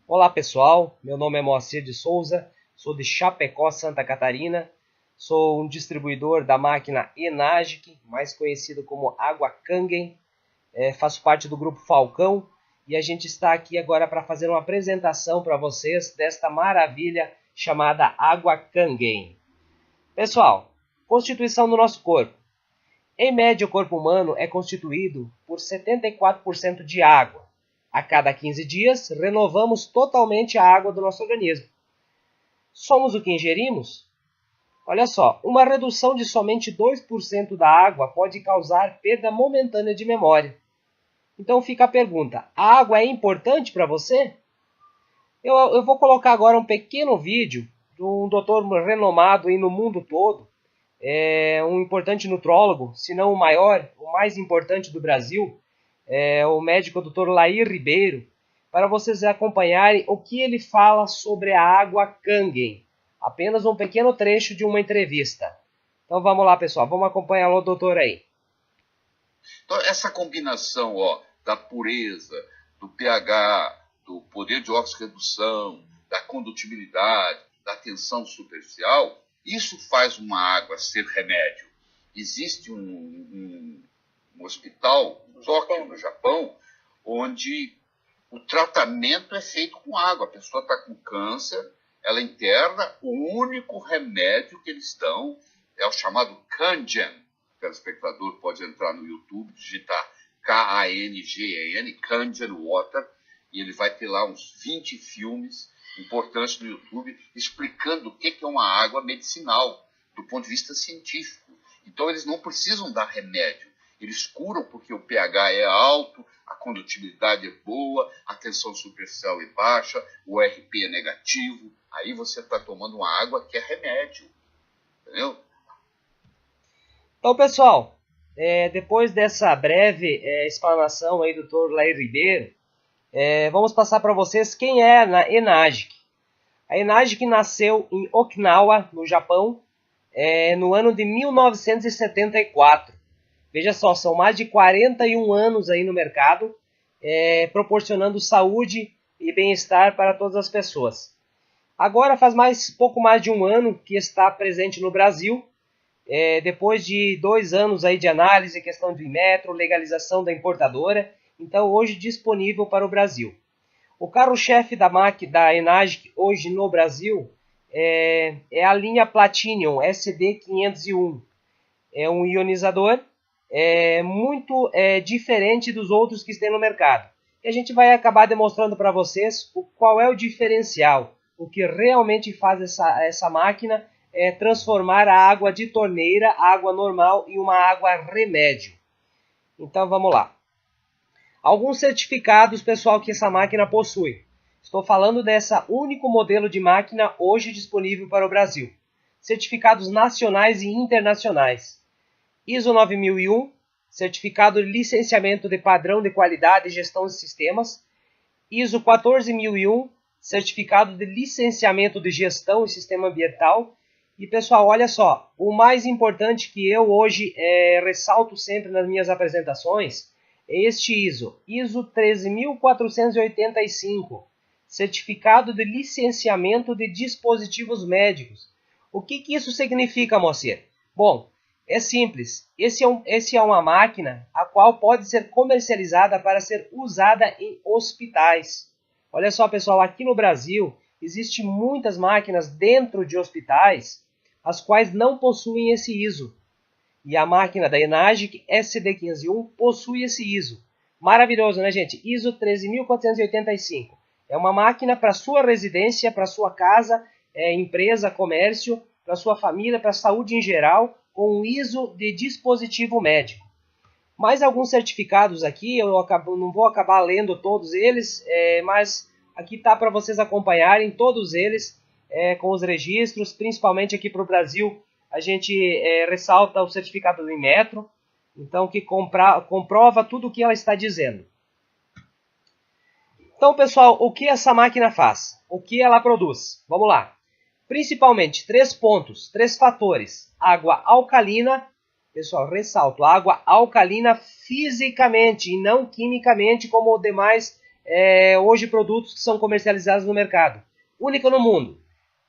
Olá pessoal, meu nome é Moacir de Souza, sou de Chapecó, Santa Catarina, sou um distribuidor da máquina Enagic, mais conhecido como Água Kangen, faço parte do grupo Falcão e a gente está aqui agora para fazer uma apresentação para vocês desta maravilha chamada Água Kangen. Pessoal, constituição do nosso corpo. Em média, o corpo humano é constituído por 74% de água. A cada 15 dias, renovamos totalmente a água do nosso organismo. Somos o que ingerimos? Olha só, uma redução de somente 2% da água pode causar perda momentânea de memória. Então fica a pergunta, a água é importante para você? Eu vou colocar agora um pequeno vídeo de um doutor renomado aí no mundo todo, um importante nutrólogo, se não o maior, o mais importante do Brasil, o médico Dr. Lair Ribeiro, para vocês acompanharem o que ele fala sobre a água Kangen. Apenas um pequeno trecho de uma entrevista. Então vamos lá, pessoal, vamos acompanhar o doutor aí. Então, essa combinação da pureza, do pH, do poder de oxirredução, da condutibilidade, da tensão superficial, isso faz uma água ser remédio. Existe um hospital, Tóquio, no Japão, onde o tratamento é feito com água. A pessoa está com câncer, ela interna, o único remédio que eles dão é o chamado Kangen. O telespectador pode entrar no YouTube, digitar Kangen, Kangen Water, e ele vai ter lá uns 20 filmes importantes no YouTube explicando o que é uma água medicinal, do ponto de vista científico. Então eles não precisam dar remédio. Eles curam porque o pH é alto, a condutibilidade é boa, a tensão superficial é baixa, o RP é negativo. Aí você está tomando uma água que é remédio. Entendeu? Então, pessoal, depois dessa breve explanação aí do Dr. Lair Ribeiro, vamos passar para vocês quem é a Enagic. A Enagic nasceu em Okinawa, no Japão, no ano de 1974. Veja só, são mais de 41 anos aí no mercado, proporcionando saúde e bem-estar para todas as pessoas. Agora faz pouco mais de um ano que está presente no Brasil, depois de 2 anos aí de análise, questão de metro, legalização da importadora, então hoje disponível para o Brasil. O carro-chefe da Enagic hoje no Brasil é a linha Platinum SD501. É um ionizador muito diferente dos outros que tem no mercado. E a gente vai acabar demonstrando para vocês qual é o diferencial, o que realmente faz essa máquina transformar a água de torneira, a água normal, em uma água remédio. Então vamos lá. Alguns certificados, pessoal, que essa máquina possui. Estou falando dessa único modelo de máquina hoje disponível para o Brasil. Certificados nacionais e internacionais. ISO 9001, certificado de licenciamento de padrão de qualidade e gestão de sistemas. ISO 14001, certificado de licenciamento de gestão e sistema ambiental. E pessoal, olha só, o mais importante que eu hoje ressalto sempre nas minhas apresentações é este ISO 13485, certificado de licenciamento de dispositivos médicos. O que isso significa, Moacir? Bom, é simples, esse é uma máquina a qual pode ser comercializada para ser usada em hospitais. Olha só, pessoal, aqui no Brasil existem muitas máquinas dentro de hospitais, as quais não possuem esse ISO. E a máquina da Enagic SD501 possui esse ISO. Maravilhoso, né, gente? ISO 13485. É uma máquina para sua residência, para sua casa, empresa, comércio, para sua família, para a saúde em geral, com um ISO de dispositivo médico. Mais alguns certificados aqui, eu não vou acabar lendo todos eles, mas aqui está para vocês acompanharem todos eles, com os registros, principalmente aqui para o Brasil, a gente ressalta o certificado do Inmetro, então que comprova tudo o que ela está dizendo. Então, pessoal, o que essa máquina faz? O que ela produz? Vamos lá. Principalmente 3 pontos, 3 fatores. Água alcalina, pessoal, ressalto, água alcalina fisicamente e não quimicamente como os demais hoje produtos que são comercializados no mercado. Única no mundo,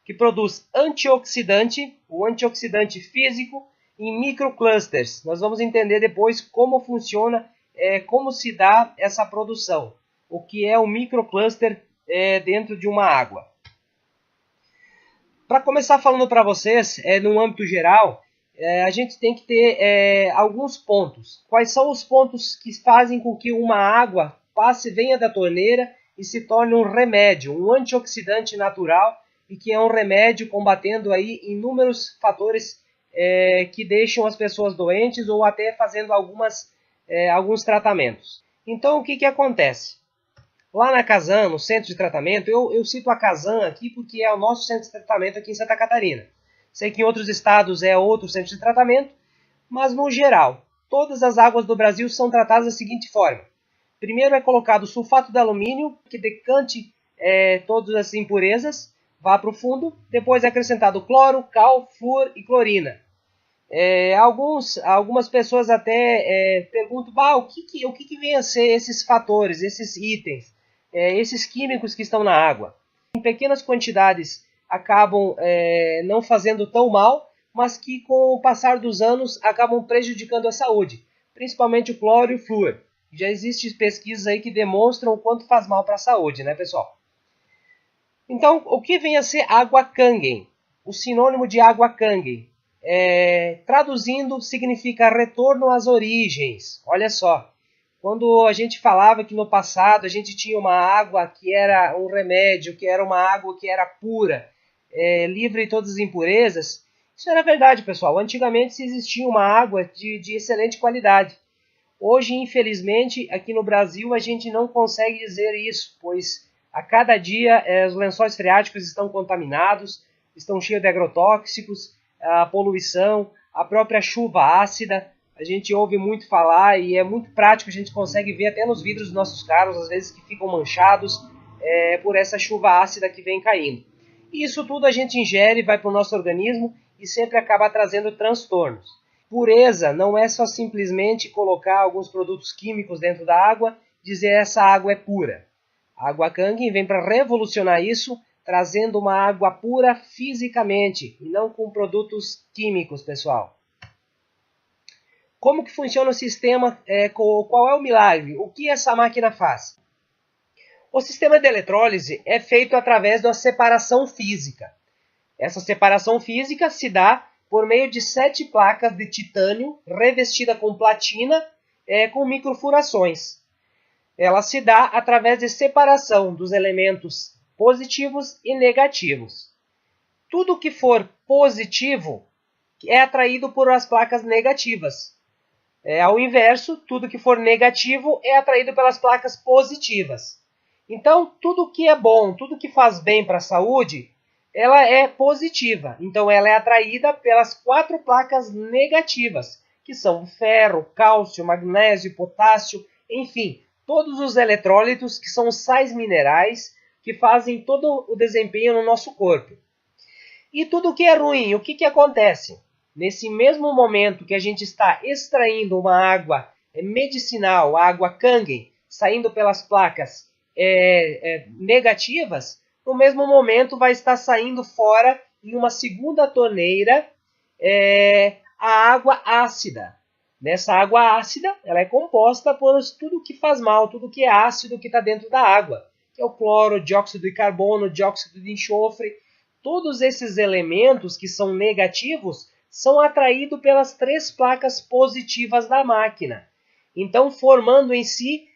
que produz antioxidante, o antioxidante físico em microclusters. Nós vamos entender depois como funciona, como se dá essa produção. O que é um microcluster dentro de uma água. Para começar falando para vocês, no âmbito geral, a gente tem que ter alguns pontos. Quais são os pontos que fazem com que uma água venha da torneira e se torne um remédio, um antioxidante natural, e que é um remédio combatendo aí inúmeros fatores que deixam as pessoas doentes ou até fazendo alguns tratamentos. Então o que acontece? Lá na Casan, no centro de tratamento, eu cito a Casan aqui porque é o nosso centro de tratamento aqui em Santa Catarina. Sei que em outros estados é outro centro de tratamento, mas no geral, todas as águas do Brasil são tratadas da seguinte forma. Primeiro é colocado sulfato de alumínio, que decante todas as impurezas, vá para o fundo. Depois é acrescentado cloro, cal, flúor e clorina. Algumas pessoas até perguntam, o que vem a ser esses fatores, esses itens, esses químicos que estão na água. Em pequenas quantidades acabam não fazendo tão mal, mas que com o passar dos anos acabam prejudicando a saúde, principalmente o cloro e o flúor. Já existem pesquisas aí que demonstram o quanto faz mal para a saúde, né, pessoal? Então, o que vem a ser água Kangen? O sinônimo de água Kangen, traduzindo, significa retorno às origens. Olha só, quando a gente falava que no passado a gente tinha uma água que era um remédio, que era uma água que era pura, livre de todas as impurezas, isso era verdade, pessoal. Antigamente existia uma água de excelente qualidade. Hoje, infelizmente, aqui no Brasil a gente não consegue dizer isso, pois a cada dia os lençóis freáticos estão contaminados, estão cheios de agrotóxicos, a poluição, a própria chuva ácida. A gente ouve muito falar e é muito prático, a gente consegue ver até nos vidros dos nossos carros, às vezes que ficam manchados por essa chuva ácida que vem caindo. E isso tudo a gente ingere, vai para o nosso organismo e sempre acaba trazendo transtornos. Pureza não é só simplesmente colocar alguns produtos químicos dentro da água e dizer essa água é pura. A água Kangen vem para revolucionar isso, trazendo uma água pura fisicamente e não com produtos químicos, pessoal. Como que funciona o sistema? Qual é o milagre? O que essa máquina faz? O sistema de eletrólise é feito através da separação física. Essa separação física se dá por meio de 7 placas de titânio revestida com platina com microfurações. Ela se dá através de separação dos elementos positivos e negativos. Tudo que for positivo é atraído por as placas negativas. Ao inverso, tudo que for negativo é atraído pelas placas positivas. Então, tudo que é bom, tudo que faz bem para a saúde, ela é positiva. Então, ela é atraída pelas 4 placas negativas, que são ferro, cálcio, magnésio, potássio, enfim, todos os eletrólitos que são sais minerais que fazem todo o desempenho no nosso corpo. E tudo que é ruim, o que acontece? Nesse mesmo momento que a gente está extraindo uma água medicinal, a água Kangen, saindo pelas placas negativas, no mesmo momento vai estar saindo fora, em uma segunda torneira, a água ácida. Nessa água ácida, ela é composta por tudo que faz mal, tudo que é ácido que está dentro da água, que é o cloro, dióxido de carbono, dióxido de enxofre. Todos esses elementos que são negativos são atraídos pelas 3 placas positivas da máquina. Então, formando em si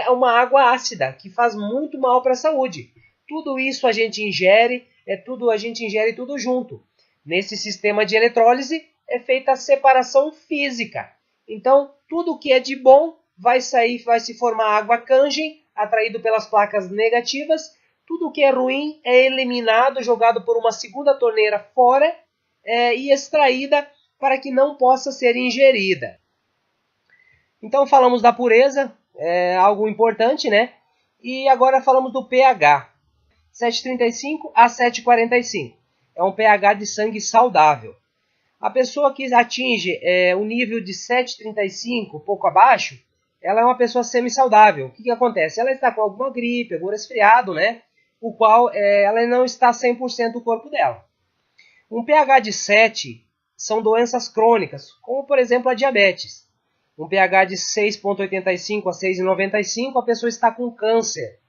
uma água ácida, que faz muito mal para a saúde. Tudo isso a gente ingere, tudo junto. Nesse sistema de eletrólise é feita a separação física. Então, tudo que é de bom vai se formar água Kangen, atraído pelas placas negativas. Tudo que é ruim é eliminado, jogado por uma segunda torneira fora e extraída para que não possa ser ingerida. Então falamos da pureza, algo importante, né? E agora falamos do pH. 7,35 a 7,45. É um pH de sangue saudável. A pessoa que atinge o nível de 7,35, pouco abaixo, ela é uma pessoa semi-saudável. O que acontece? Ela está com alguma gripe, algum resfriado, né? O qual ela não está 100% do corpo dela. Um pH de 7 são doenças crônicas, como por exemplo a diabetes. Um pH de 6,85 a 6,95, a pessoa está com câncer.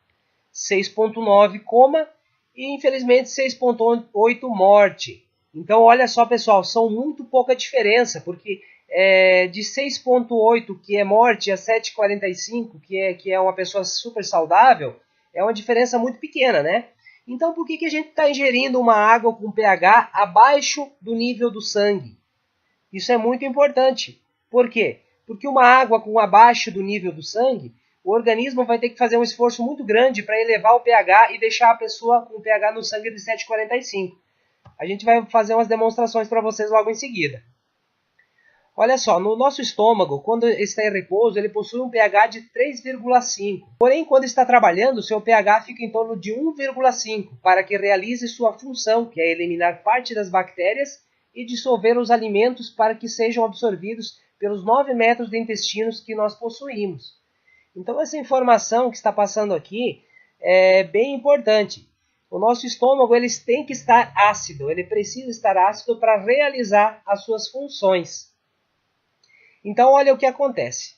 6,9 coma e infelizmente 6,8 morte. Então olha só pessoal, são muito pouca diferença, porque de 6,8 que é morte a 7,45 que é uma pessoa super saudável, é uma diferença muito pequena, né? Então por que a gente está ingerindo uma água com pH abaixo do nível do sangue? Isso é muito importante. Por quê? Porque uma água com abaixo do nível do sangue, o organismo vai ter que fazer um esforço muito grande para elevar o pH e deixar a pessoa com o pH no sangue de 7,45. A gente vai fazer umas demonstrações para vocês logo em seguida. Olha só, no nosso estômago, quando está em repouso, ele possui um pH de 3,5. Porém, quando está trabalhando, seu pH fica em torno de 1,5 para que realize sua função, que é eliminar parte das bactérias e dissolver os alimentos para que sejam absorvidos pelos 9 metros de intestinos que nós possuímos. Então, essa informação que está passando aqui é bem importante. O nosso estômago ele tem que estar ácido, ele precisa estar ácido para realizar as suas funções. Então, olha o que acontece.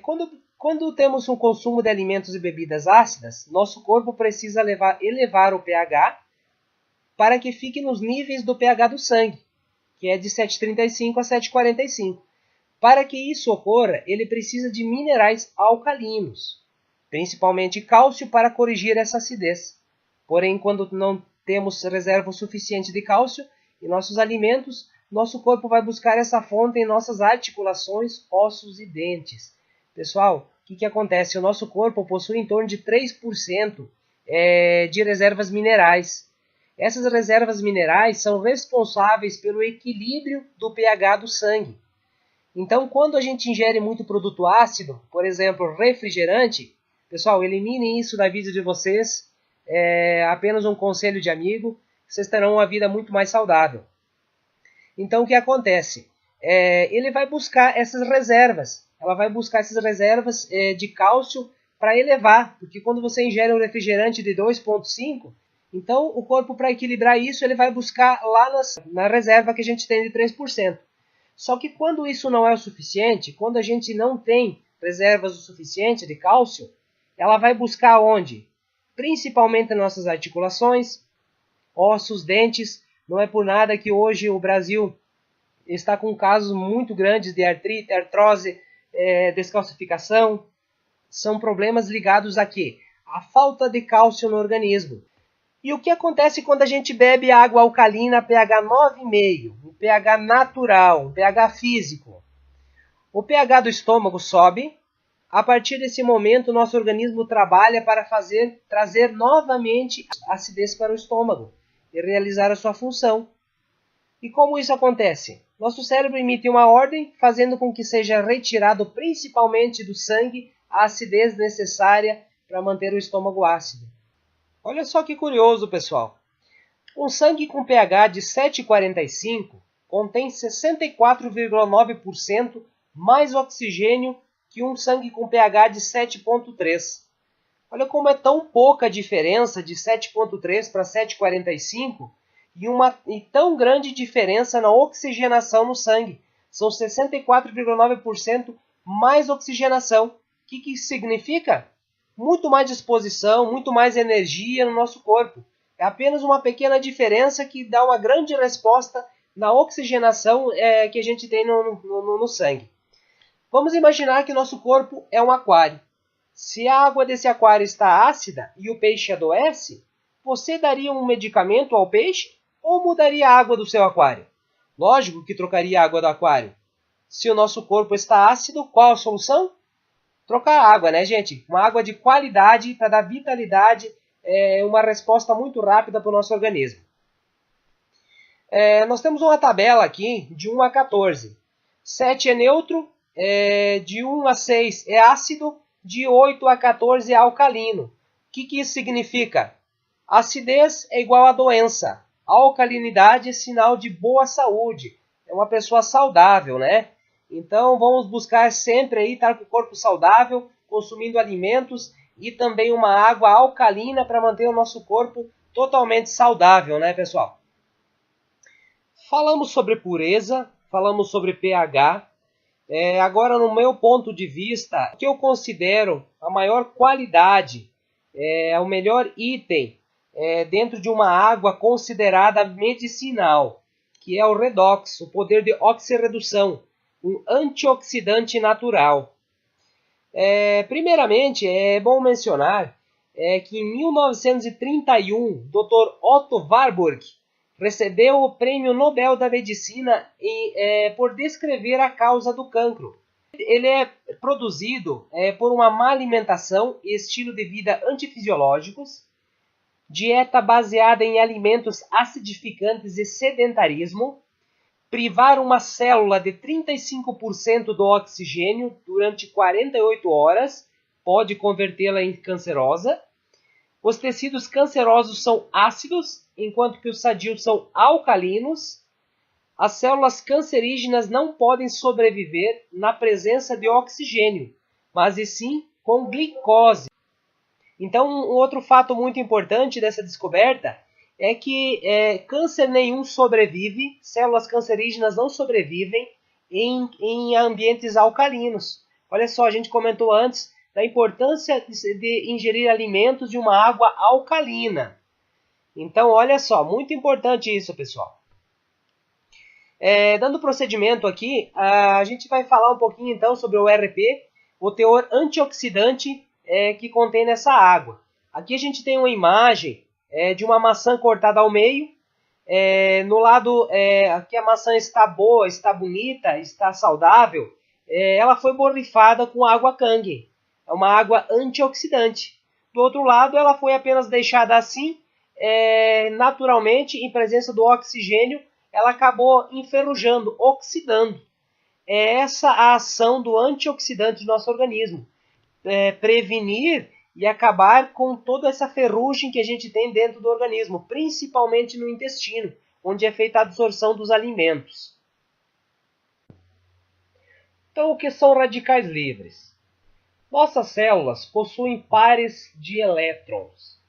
Quando temos um consumo de alimentos e bebidas ácidas, nosso corpo precisa elevar o pH para que fique nos níveis do pH do sangue, que é de 7,35 a 7,45. Para que isso ocorra, ele precisa de minerais alcalinos, principalmente cálcio para corrigir essa acidez. Porém, quando não temos reserva suficiente de cálcio em nossos alimentos, nosso corpo vai buscar essa fonte em nossas articulações, ossos e dentes. Pessoal, o que acontece? O nosso corpo possui em torno de 3% de reservas minerais. Essas reservas minerais são responsáveis pelo equilíbrio do pH do sangue. Então, quando a gente ingere muito produto ácido, por exemplo, refrigerante, pessoal, eliminem isso da vida de vocês. É apenas um conselho de amigo. Vocês terão uma vida muito mais saudável. Então, o que acontece? Ele vai buscar essas reservas. Ela vai buscar essas reservas de cálcio para elevar. Porque quando você ingere um refrigerante de 2,5, então o corpo, para equilibrar isso, ele vai buscar lá na reserva que a gente tem de 3%. Só que quando isso não é o suficiente, quando a gente não tem reservas o suficiente de cálcio, ela vai buscar onde? Principalmente nas nossas articulações, ossos, dentes. Não é por nada que hoje o Brasil está com casos muito grandes de artrite, artrose, descalcificação. São problemas ligados a quê? A falta de cálcio no organismo. E o que acontece quando a gente bebe água alcalina pH 9,5, um pH natural, um pH físico? O pH do estômago sobe. A partir desse momento, nosso organismo trabalha para trazer novamente acidez para o estômago e realizar a sua função. E como isso acontece? Nosso cérebro emite uma ordem, fazendo com que seja retirado principalmente do sangue a acidez necessária para manter o estômago ácido. Olha só que curioso, pessoal. Um sangue com pH de 7,45 contém 64,9% mais oxigênio que um sangue com pH de 7,3. Olha como é tão pouca a diferença de 7,3 para 7,45 e tão grande diferença na oxigenação no sangue. São 64,9% mais oxigenação. O que isso significa? Muito mais disposição, muito mais energia no nosso corpo. É apenas uma pequena diferença que dá uma grande resposta na oxigenação que a gente tem no sangue. Vamos imaginar que nosso corpo é um aquário. Se a água desse aquário está ácida e o peixe adoece, você daria um medicamento ao peixe ou mudaria a água do seu aquário? Lógico que trocaria a água do aquário. Se o nosso corpo está ácido, qual a solução? Trocar a água, né, gente? Uma água de qualidade para dar vitalidade, uma resposta muito rápida para o nosso organismo. Nós temos uma tabela aqui de 1 a 14. 7 é neutro, de 1 a 6 é ácido, de 8 a 14 é alcalino. O que isso significa? Acidez é igual a doença. Alcalinidade é sinal de boa saúde. É uma pessoa saudável, né? Então vamos buscar sempre aí estar com o corpo saudável, consumindo alimentos e também uma água alcalina para manter o nosso corpo totalmente saudável, né, pessoal? Falamos sobre pureza, falamos sobre pH. Agora, no meu ponto de vista, o que eu considero a maior qualidade, o melhor item dentro de uma água considerada medicinal, que é o redox, o poder de oxirredução, um antioxidante natural. Primeiramente, é bom mencionar que em 1931, Dr. Otto Warburg recebeu o Prêmio Nobel da Medicina por descrever a causa do cancro. Ele é produzido por uma má alimentação e estilo de vida antifisiológicos, dieta baseada em alimentos acidificantes e sedentarismo, privar uma célula de 35% do oxigênio durante 48 horas pode convertê-la em cancerosa. Os tecidos cancerosos são ácidos, enquanto que os sadios são alcalinos. As células cancerígenas não podem sobreviver na presença de oxigênio, mas e sim com glicose. Então, um outro fato muito importante dessa descoberta é que câncer nenhum sobrevive, células cancerígenas não sobrevivem em ambientes alcalinos. Olha só, a gente comentou antes da importância de ingerir alimentos de uma água alcalina. Então, olha só, muito importante isso, pessoal. Dando procedimento aqui, a gente vai falar um pouquinho então sobre o RP, o teor antioxidante que contém nessa água. Aqui a gente tem uma imagem de uma maçã cortada ao meio. No lado aqui a maçã está boa, está bonita, está saudável. Ela foi borrifada com água Kangen. É uma água antioxidante. Do outro lado, ela foi apenas deixada assim, naturalmente, em presença do oxigênio, ela acabou enferrujando, oxidando. É essa a ação do antioxidante do nosso organismo. Prevenir e acabar com toda essa ferrugem que a gente tem dentro do organismo, principalmente no intestino, onde é feita a absorção dos alimentos. Então, o que são radicais livres? Nossas células possuem pares de elétrons.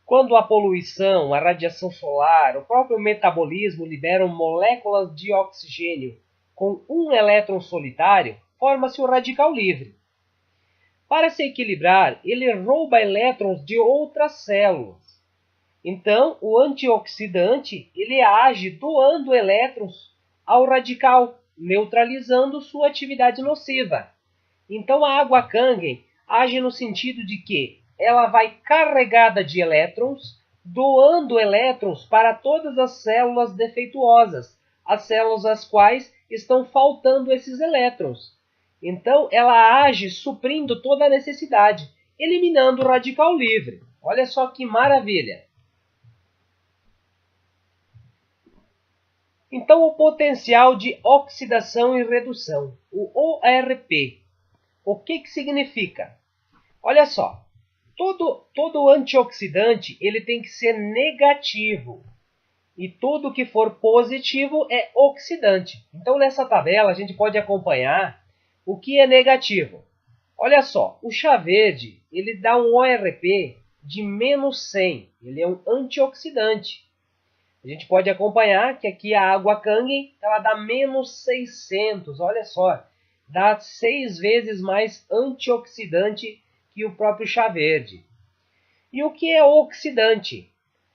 Quando a poluição, a radiação solar, o próprio metabolismo liberam moléculas de oxigênio com um elétron solitário, forma-se o radical livre. Para se equilibrar, ele rouba elétrons de outras células. Então, o antioxidante ele age doando elétrons ao radical, neutralizando sua atividade nociva. Então, a água Kangen age no sentido de que ela vai carregada de elétrons, doando elétrons para todas as células defeituosas, as células às quais estão faltando esses elétrons. Então, ela age suprindo toda a necessidade, eliminando o radical livre. Olha só que maravilha! Então, o potencial de oxidação e redução, o ORP. O que significa? Olha só, todo antioxidante ele tem que ser negativo. E tudo que for positivo é oxidante. Então, nessa tabela, a gente pode acompanhar o que é negativo. Olha só, o chá verde ele dá um ORP de menos 100. Ele é um antioxidante. A gente pode acompanhar que aqui a água Kangen ela dá menos 600. Olha só, dá 6 vezes mais antioxidante que o próprio chá verde. E o que é oxidante?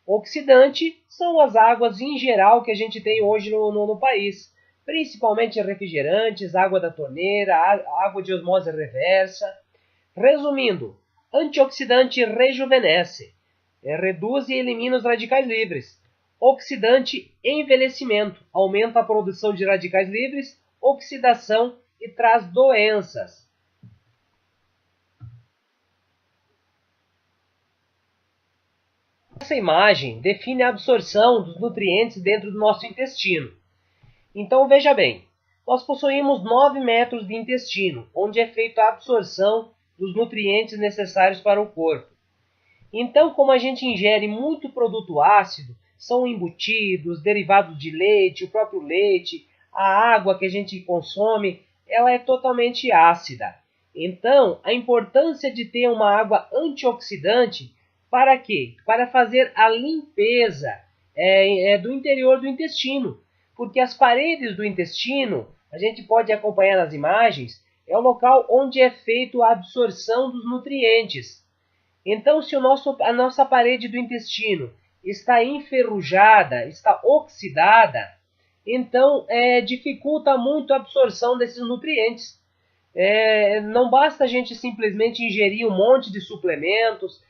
Oxidante são as águas em geral que a gente tem hoje no país, principalmente refrigerantes, água da torneira, água de osmose reversa. Resumindo, antioxidante rejuvenesce, reduz e elimina os radicais livres. Oxidante, envelhecimento, aumenta a produção de radicais livres, oxidação e traz doenças. Essa imagem define a absorção dos nutrientes dentro do nosso intestino. Então veja bem, nós possuímos 9 metros de intestino, onde é feita a absorção dos nutrientes necessários para o corpo. Então, como a gente ingere muito produto ácido, são embutidos, derivados de leite, o próprio leite, a água que a gente consome, ela é totalmente ácida. Então, a importância de ter uma água antioxidante, para quê? Para fazer a limpeza do interior do intestino. Porque as paredes do intestino, a gente pode acompanhar nas imagens, é o local onde é feita a absorção dos nutrientes. Então, se a nossa parede do intestino está enferrujada, está oxidada, então dificulta muito a absorção desses nutrientes. Não basta a gente simplesmente ingerir um monte de suplementos,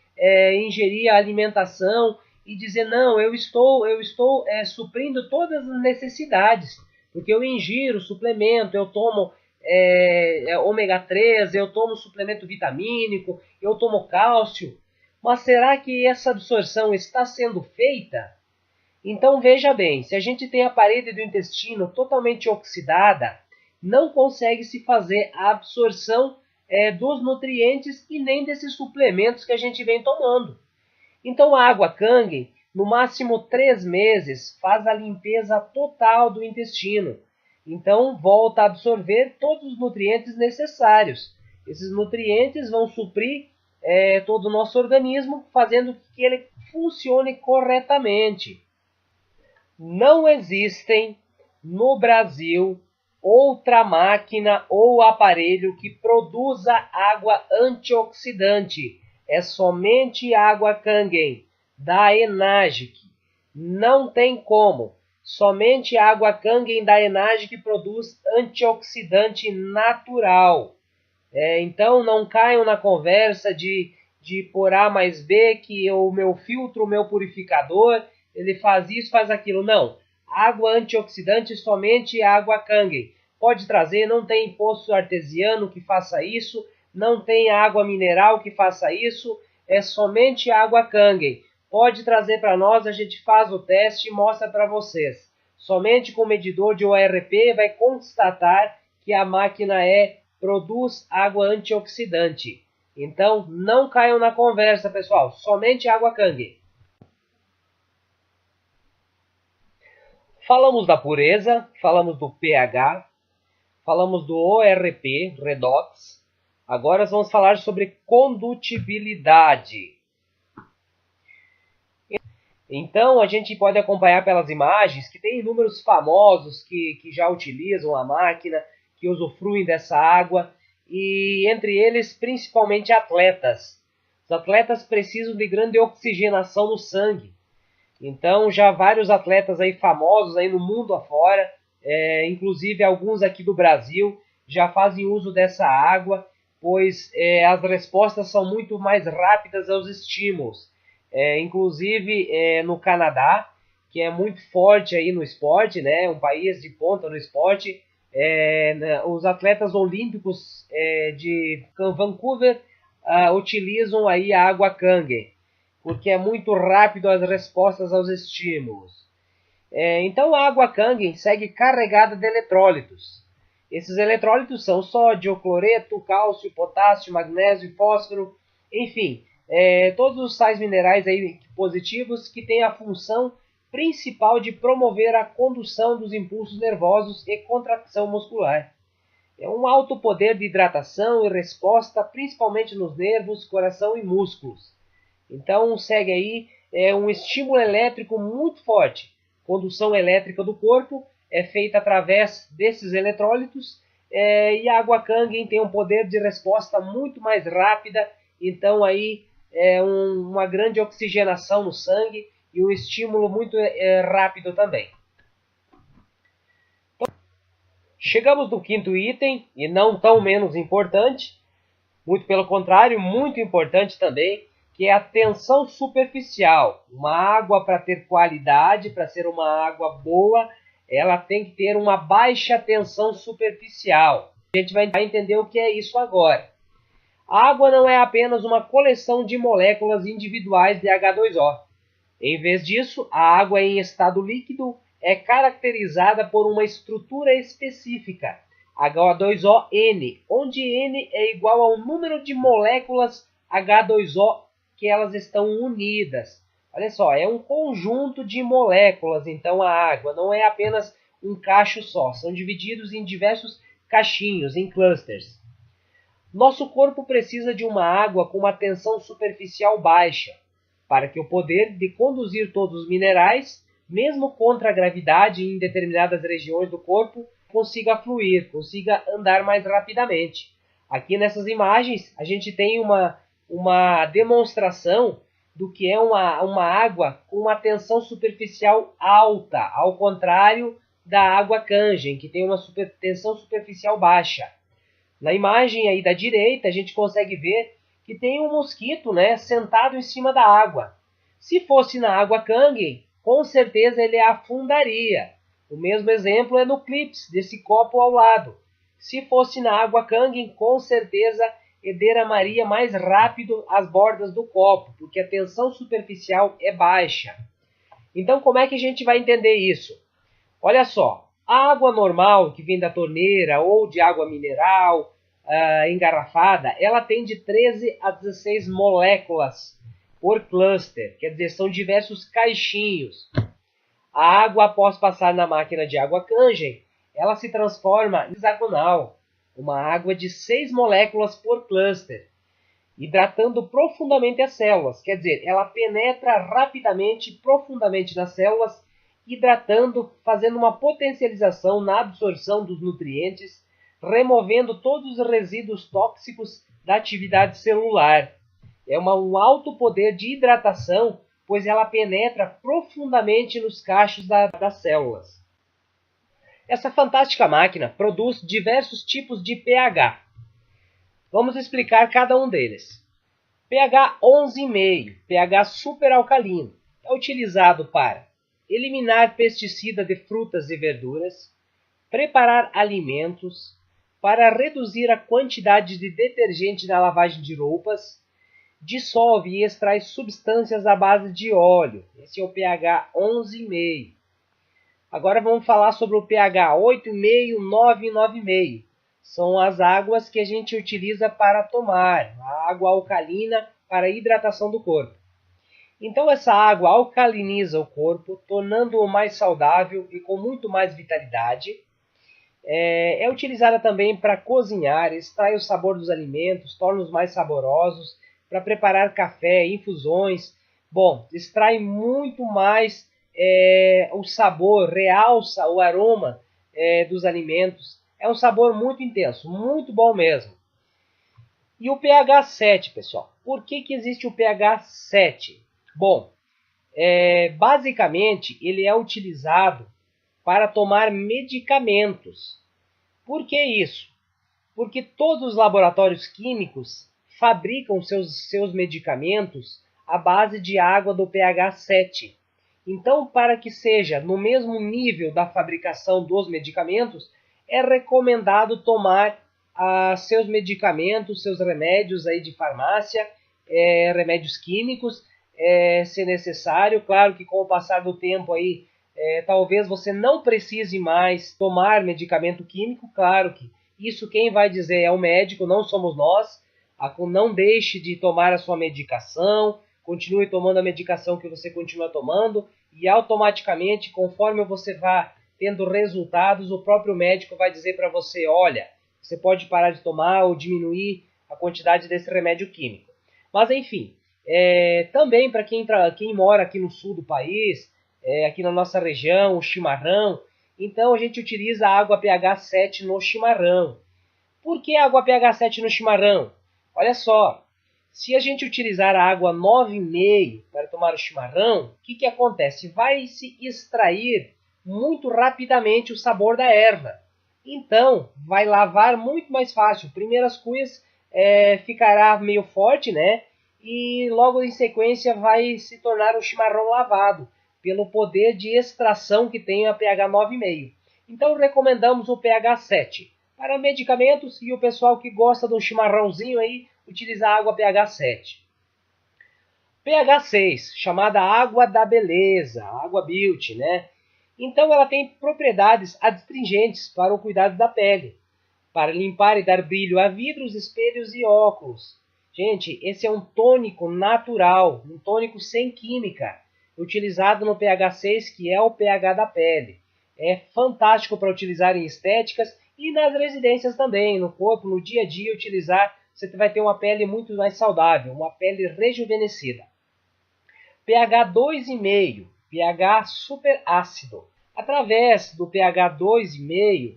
ingerir a alimentação e dizer, não, eu estou suprindo todas as necessidades, porque eu ingiro suplemento, eu tomo ômega 3, eu tomo suplemento vitamínico, eu tomo cálcio, mas será que essa absorção está sendo feita? Então veja bem, se a gente tem a parede do intestino totalmente oxidada, não consegue se fazer a absorção dos nutrientes e nem desses suplementos que a gente vem tomando. Então a água Kangen, no máximo 3 meses, faz a limpeza total do intestino. Então volta a absorver todos os nutrientes necessários. Esses nutrientes vão suprir todo o nosso organismo, fazendo que ele funcione corretamente. Não existem no Brasil outra máquina ou aparelho que produza água antioxidante. É somente água Kangen, da Enagic. Não tem como. Somente água Kangen da Enagic produz antioxidante natural. Então não caiam na conversa de por A mais B, que o meu filtro, o meu purificador, ele faz isso, faz aquilo. Não. Água antioxidante, somente água Kangen. Pode trazer, não tem poço artesiano que faça isso, não tem água mineral que faça isso, é somente água Kangen. Pode trazer para nós, a gente faz o teste e mostra para vocês. Somente com o medidor de ORP vai constatar que a máquina produz água antioxidante. Então, não caiam na conversa, pessoal. Somente água Kangen. Falamos da pureza, falamos do pH, falamos do ORP, Redox. Agora vamos falar sobre condutibilidade. Então, a gente pode acompanhar pelas imagens que tem inúmeros famosos que já utilizam a máquina, que usufruem dessa água, e entre eles, principalmente atletas. Os atletas precisam de grande oxigenação no sangue. Então, já vários atletas aí famosos aí no mundo afora, inclusive alguns aqui do Brasil, já fazem uso dessa água, pois as respostas são muito mais rápidas aos estímulos. Inclusive no Canadá, que é muito forte aí no esporte, né, um país de ponta no esporte, os atletas olímpicos de Vancouver utilizam aí a água Kangen, porque é muito rápido as respostas aos estímulos. Então a água Kangen segue carregada de eletrólitos. Esses eletrólitos são sódio, cloreto, cálcio, potássio, magnésio, fósforo, enfim, todos os sais minerais aí positivos que têm a função principal de promover a condução dos impulsos nervosos e contração muscular. É um alto poder de hidratação e resposta, principalmente nos nervos, coração e músculos. Então segue aí um estímulo elétrico muito forte. Condução elétrica do corpo é feita através desses eletrólitos e a água Kangen tem um poder de resposta muito mais rápida. Então aí uma grande oxigenação no sangue e um estímulo muito rápido também. Então, chegamos no quinto item, e não tão menos importante, muito pelo contrário, muito importante também, que é a tensão superficial. Uma água, para ter qualidade, para ser uma água boa, ela tem que ter uma baixa tensão superficial. A gente vai entender o que é isso agora. A água não é apenas uma coleção de moléculas individuais de H2O. Em vez disso, a água em estado líquido é caracterizada por uma estrutura específica, H2ON, onde N é igual ao número de moléculas H2O que elas estão unidas. Olha só, é um conjunto de moléculas, então a água não é apenas um cacho só, são divididos em diversos cachinhos, em clusters. Nosso corpo precisa de uma água com uma tensão superficial baixa, para que o poder de conduzir todos os minerais, mesmo contra a gravidade em determinadas regiões do corpo, consiga fluir, consiga andar mais rapidamente. Aqui nessas imagens a gente tem uma demonstração do que é uma água com uma tensão superficial alta, ao contrário da água Kangen, que tem uma tensão superficial baixa. Na imagem aí da direita, a gente consegue ver que tem um mosquito, né, sentado em cima da água. Se fosse na água Kangen, com certeza ele afundaria. O mesmo exemplo é no clips desse copo ao lado. Se fosse na água Kangen, com certeza derramaria mais rápido as bordas do copo, porque a tensão superficial é baixa. Então, como é que a gente vai entender isso? Olha só, a água normal que vem da torneira ou de água mineral engarrafada, ela tem de 13 a 16 moléculas por cluster, quer dizer, são diversos caixinhos. A água, após passar na máquina de água Kangen, ela se transforma em hexagonal, uma água de 6 moléculas por cluster, hidratando profundamente as células, quer dizer, ela penetra rapidamente e profundamente nas células, hidratando, fazendo uma potencialização na absorção dos nutrientes, removendo todos os resíduos tóxicos da atividade celular. É um alto poder de hidratação, pois ela penetra profundamente nos cachos das células. Essa fantástica máquina produz diversos tipos de pH. Vamos explicar cada um deles. pH 11,5, pH superalcalino, é utilizado para eliminar pesticida de frutas e verduras, preparar alimentos, para reduzir a quantidade de detergente na lavagem de roupas, dissolve e extrai substâncias à base de óleo. Esse é o pH 11,5. Agora vamos falar sobre o pH 8,5, 9 e 9,5. São as águas que a gente utiliza para tomar, a água alcalina para a hidratação do corpo. Então essa água alcaliniza o corpo, tornando-o mais saudável e com muito mais vitalidade. É utilizada também para cozinhar, extrai o sabor dos alimentos, torna-os mais saborosos, para preparar café, infusões. Bom, extrai muito mais o sabor, realça o aroma dos alimentos. É um sabor muito intenso, muito bom mesmo. E o pH 7, pessoal? Por que existe o pH 7? Bom, basicamente ele é utilizado para tomar medicamentos. Por que isso? Porque todos os laboratórios químicos fabricam seus medicamentos à base de água do pH 7. Então, para que seja no mesmo nível da fabricação dos medicamentos, é recomendado tomar seus medicamentos, seus remédios aí de farmácia, remédios químicos, se necessário. Claro que com o passar do tempo aí, talvez você não precise mais tomar medicamento químico. Claro que isso quem vai dizer é o médico, não somos nós. Não deixe de tomar a sua medicação, continue tomando a medicação que você continua tomando e automaticamente, conforme você vá tendo resultados, o próprio médico vai dizer para você, olha, você pode parar de tomar ou diminuir a quantidade desse remédio químico. Mas enfim, também para quem mora aqui no sul do país, aqui na nossa região, o chimarrão, então a gente utiliza a água pH 7 no chimarrão. Por que água pH 7 no chimarrão? Olha só, se a gente utilizar a água 9,5 para tomar o chimarrão, o que acontece? Vai se extrair muito rapidamente o sabor da erva. Então, vai lavar muito mais fácil. Primeiras cuias ficará meio forte, né? E logo em sequência vai se tornar um chimarrão lavado, pelo poder de extração que tem a pH 9,5. Então, recomendamos o pH 7. Para medicamentos e o pessoal que gosta de um chimarrãozinho aí, utilizar água pH 7. pH 6, chamada água da beleza, água beauty, né? Então ela tem propriedades adstringentes para o cuidado da pele, para limpar e dar brilho a vidros, espelhos e óculos. Gente, esse é um tônico natural, um tônico sem química, utilizado no pH 6, que é o pH da pele. É fantástico para utilizar em estéticas e nas residências também, no corpo, no dia a dia utilizar, você vai ter uma pele muito mais saudável, uma pele rejuvenescida. pH 2,5, pH super ácido. Através do pH 2,5,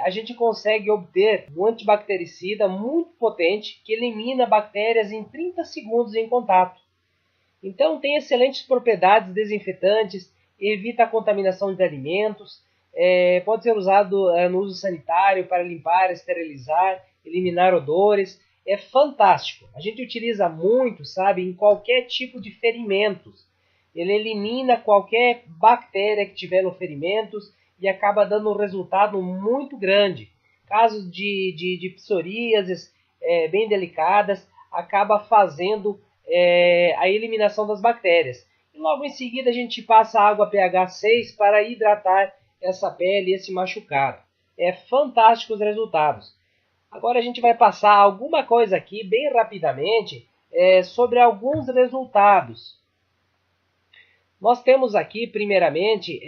a gente consegue obter um antibactericida muito potente que elimina bactérias em 30 segundos em contato. Então tem excelentes propriedades desinfetantes, evita a contaminação de alimentos, pode ser usado no uso sanitário para limpar, esterilizar, eliminar odores. É fantástico. A gente utiliza muito, sabe, em qualquer tipo de ferimentos. Ele elimina qualquer bactéria que tiver no ferimentos e acaba dando um resultado muito grande. Casos de psoríases bem delicadas, acaba fazendo a eliminação das bactérias. E logo em seguida a gente passa água pH 6 para hidratar essa pele, esse machucado. É fantástico os resultados. Agora a gente vai passar alguma coisa aqui bem rapidamente sobre alguns resultados. Nós temos aqui primeiramente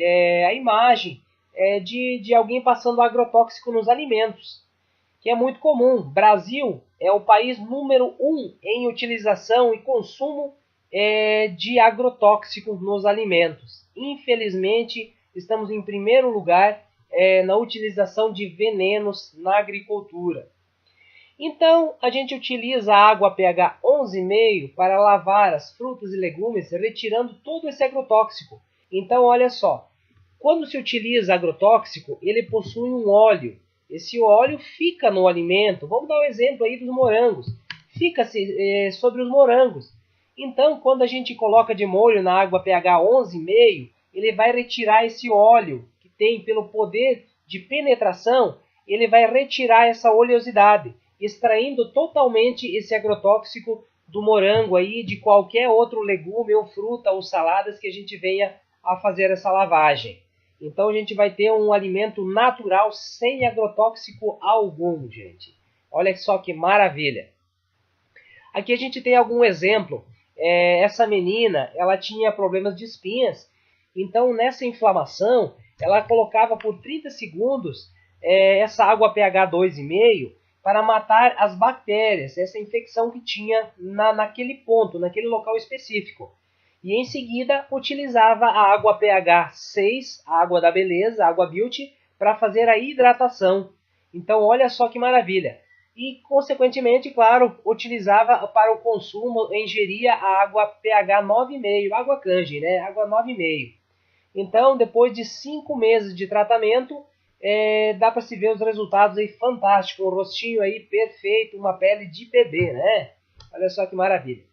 a imagem de alguém passando agrotóxico nos alimentos, que é muito comum. Brasil é o país número 1 em utilização e consumo de agrotóxicos nos alimentos. Infelizmente, estamos em primeiro lugar na utilização de venenos na agricultura. Então, a gente utiliza a água pH 11,5 para lavar as frutas e legumes, retirando todo esse agrotóxico. Então, olha só, quando se utiliza agrotóxico, ele possui um óleo. Esse óleo fica no alimento. Vamos dar um exemplo aí dos morangos. Fica sobre os morangos. Então, quando a gente coloca de molho na água pH 11,5, ele vai retirar esse óleo que tem pelo poder de penetração, ele vai retirar essa oleosidade, extraindo totalmente esse agrotóxico do morango aí, de qualquer outro legume ou fruta ou saladas que a gente venha a fazer essa lavagem. Então a gente vai ter um alimento natural sem agrotóxico algum, gente. Olha só que maravilha. Aqui a gente tem algum exemplo. Essa menina, ela tinha problemas de espinhas. Então nessa inflamação, ela colocava por 30 segundos essa água pH 2,5 para matar as bactérias, essa infecção que tinha naquele ponto, naquele local específico. E em seguida utilizava a água pH 6, a água da beleza, a água beauty, para fazer a hidratação. Então olha só que maravilha. E consequentemente, claro, utilizava para o consumo, ingeria a água pH 9,5, água kanji, né? Água 9,5. Então depois de 5 meses de tratamento, dá para se ver os resultados aí fantásticos, um rostinho aí perfeito, uma pele de bebê, né? Olha só que maravilha.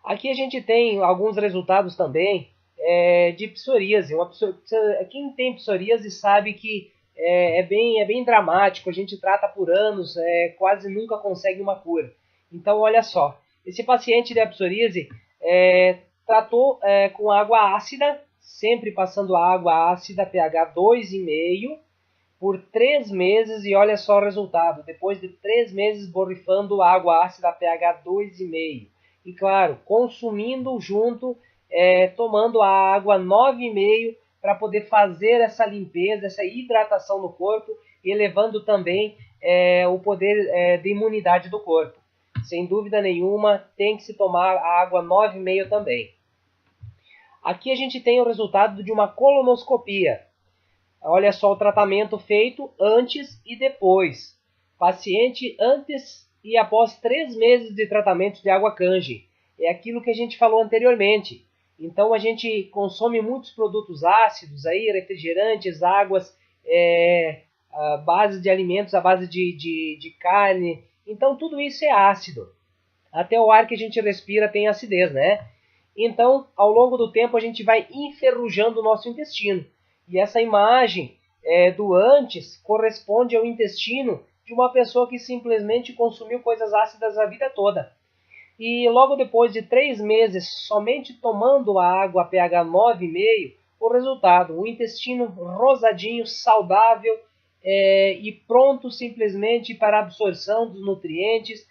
Aqui a gente tem alguns resultados também de psoríase. Quem tem psoríase sabe que é bem dramático, a gente trata por anos, quase nunca consegue uma cura. Então olha só, esse paciente de psoríase tratou com água ácida, sempre passando água ácida pH 2,5 por 3 meses e olha só o resultado. Depois de 3 meses borrifando água ácida pH 2,5 e claro, consumindo junto, tomando a água 9,5 para poder fazer essa limpeza, essa hidratação no corpo e elevando também o poder de imunidade do corpo. Sem dúvida nenhuma, tem que se tomar a água 9,5 também. Aqui a gente tem o resultado de uma colonoscopia. Olha só o tratamento feito antes e depois. Paciente antes e após 3 meses de tratamento de água kanji. É aquilo que a gente falou anteriormente. Então a gente consome muitos produtos ácidos, aí, refrigerantes, águas, a base de alimentos, a base de carne. Então tudo isso é ácido. Até o ar que a gente respira tem acidez, né? Então, ao longo do tempo, a gente vai enferrujando o nosso intestino. E essa imagem do antes corresponde ao intestino de uma pessoa que simplesmente consumiu coisas ácidas a vida toda. E logo depois de 3 meses, somente tomando a água pH 9,5, o resultado, o intestino rosadinho, saudável e pronto simplesmente para a absorção dos nutrientes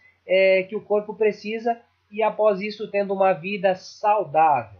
que o corpo precisa, e após isso tendo uma vida saudável.